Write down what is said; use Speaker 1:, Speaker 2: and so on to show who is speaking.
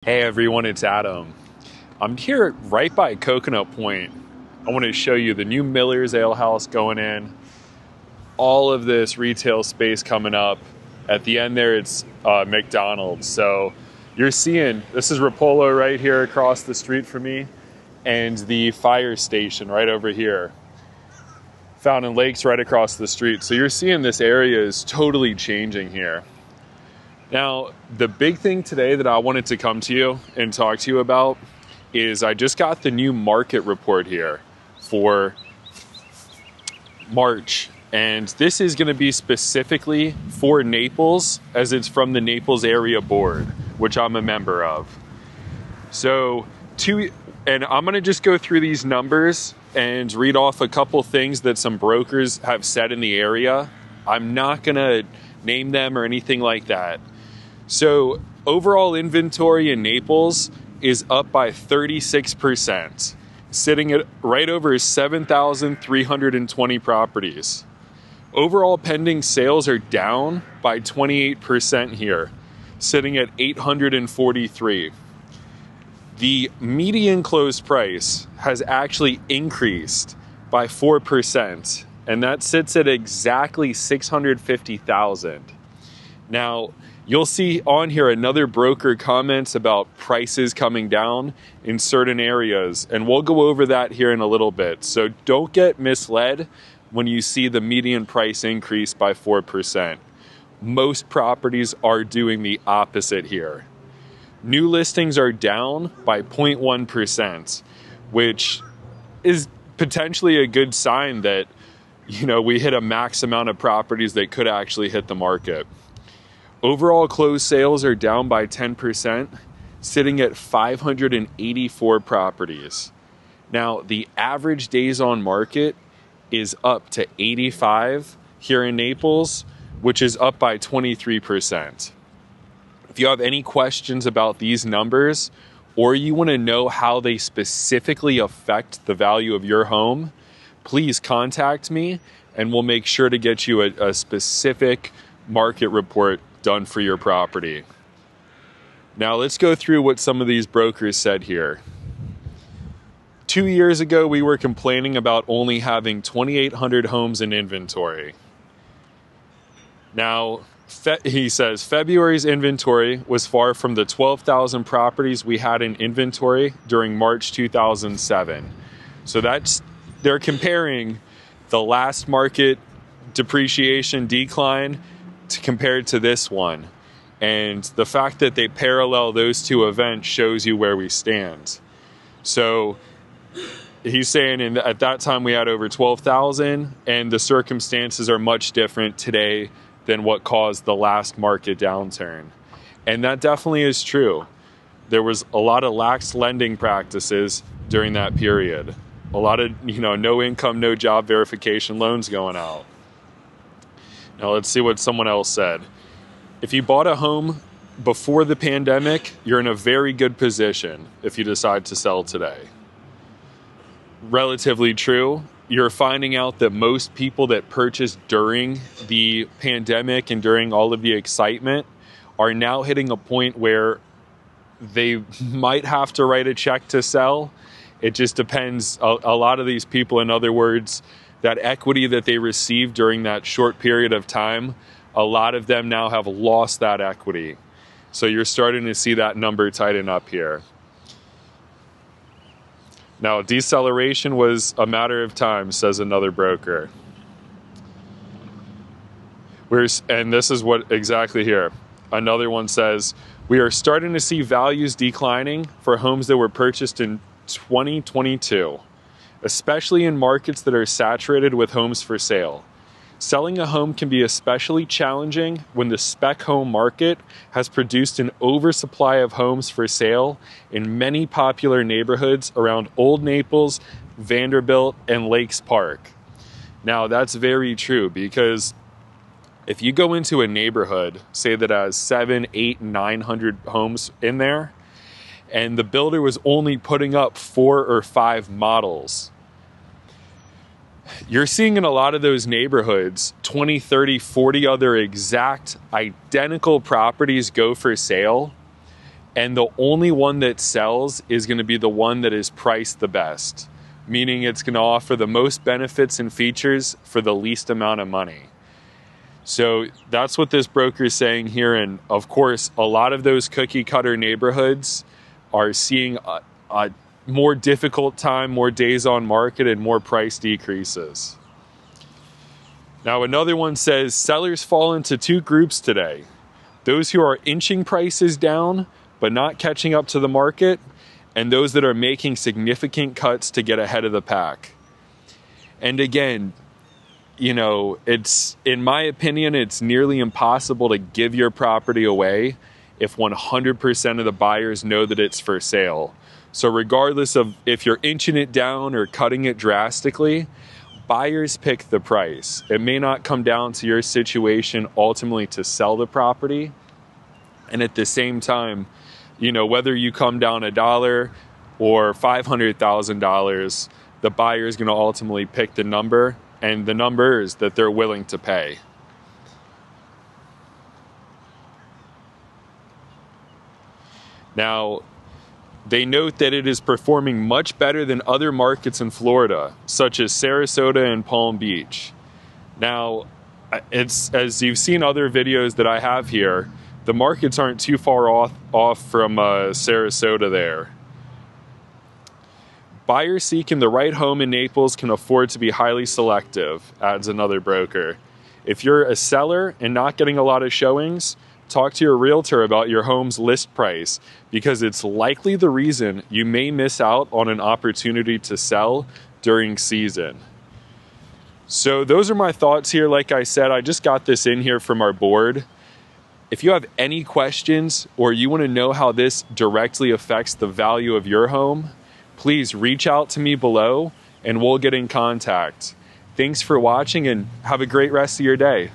Speaker 1: Hey everyone, it's Adam. I'm here right by Coconut Point. I want to show you the new Miller's Ale House going in, all of this retail space coming up. At the end there, it's McDonald's. So you're seeing, this is Rapolo right here across the street from me, and the fire station right over here. Fountain Lake's right across the street. So you're seeing this area is totally changing here. Now, the big thing today that I wanted to come to you and talk to you about is I just got the new market report here for March. And this is going to be specifically for Naples, as it's from the Naples Area Board, which I'm a member of. So, and I'm going to just go through these numbers and read off a couple things that some brokers have said in the area. I'm not going to name them or anything like that. So overall inventory in Naples is up by 36%, sitting at right over 7,320 properties. Overall pending sales are down by 28% here, sitting at 843. The median closed price has actually increased by 4%, and that sits at exactly $650,000. Now, you'll see on here another broker comments about prices coming down in certain areas, and we'll go over that here in a little bit. So don't get misled when you see the median price increase by 4%. Most properties are doing the opposite here. New listings are down by 0.1%, which is potentially a good sign that, we hit a max amount of properties that could actually hit the market. Overall closed sales are down by 10%, sitting at 584 properties. Now, the average days on market is up to 85 here in Naples, which is up by 23%. If you have any questions about these numbers, or you want to know how they specifically affect the value of your home, please contact me and we'll make sure to get you a specific market report done for your property. Now let's go through what some of these brokers said here. 2 years ago, we were complaining about only having 2,800 homes in inventory. Now, he says February's inventory was far from the 12,000 properties we had in inventory during March 2007. So they're comparing the last market depreciation decline compared to this one, and the fact that they parallel those two events shows you where we stand. So he's saying at that time we had over 12,000, and the circumstances are much different today than what caused the last market downturn. And that definitely is true. There was a lot of lax lending practices during that period. A lot of no income, no job verification loans going out. Now let's see what someone else said. If you bought a home before the pandemic, you're in a very good position if you decide to sell today. Relatively true. You're finding out that most people that purchased during the pandemic and during all of the excitement are now hitting a point where they might have to write a check to sell. It just depends. A lot of these people, in other words, that equity that they received during that short period of time, a lot of them now have lost that equity. So you're starting to see that number tighten up here. Now, deceleration was a matter of time, says another broker. And this is what exactly here. Another one says, we are starting to see values declining for homes that were purchased in 2022. Especially in markets that are saturated with homes for sale. Selling a home can be especially challenging when the spec home market has produced an oversupply of homes for sale in many popular neighborhoods around Old Naples, Vanderbilt, and Lakes Park. Now, that's very true, because if you go into a neighborhood, say that has 700, 800, 900 homes in there, and the builder was only putting up 4 or 5 models, you're seeing in a lot of those neighborhoods 20, 30, 40 other exact identical properties go for sale, and the only one that sells is going to be the one that is priced the best, meaning it's going to offer the most benefits and features for the least amount of money. So that's what this broker is saying here. And of course, a lot of those cookie cutter neighborhoods are seeing a more difficult time, more days on market, and more price decreases. Now, another one says sellers fall into two groups today: those who are inching prices down but not catching up to the market, and those that are making significant cuts to get ahead of the pack. And again, you know, it's, in my opinion, it's nearly impossible to give your property away if 100% of the buyers know that it's for sale. So regardless of if you're inching it down or cutting it drastically, buyers pick the price. It may not come down to your situation ultimately to sell the property. And at the same time, you know, whether you come down $1 or $500,000, the buyer is going to ultimately pick the number, and the numbers that they're willing to pay. Now, they note that it is performing much better than other markets in Florida, such as Sarasota and Palm Beach. Now, it's, as you've seen other videos that I have here, the markets aren't too far off from Sarasota there. Buyers seeking the right home in Naples can afford to be highly selective, adds another broker. If you're a seller and not getting a lot of showings, talk to your realtor about your home's list price, because it's likely the reason you may miss out on an opportunity to sell during season. So those are my thoughts here. Like I said, I just got this in here from our board. If you have any questions or you want to know how this directly affects the value of your home, please reach out to me below and we'll get in contact. Thanks for watching and have a great rest of your day.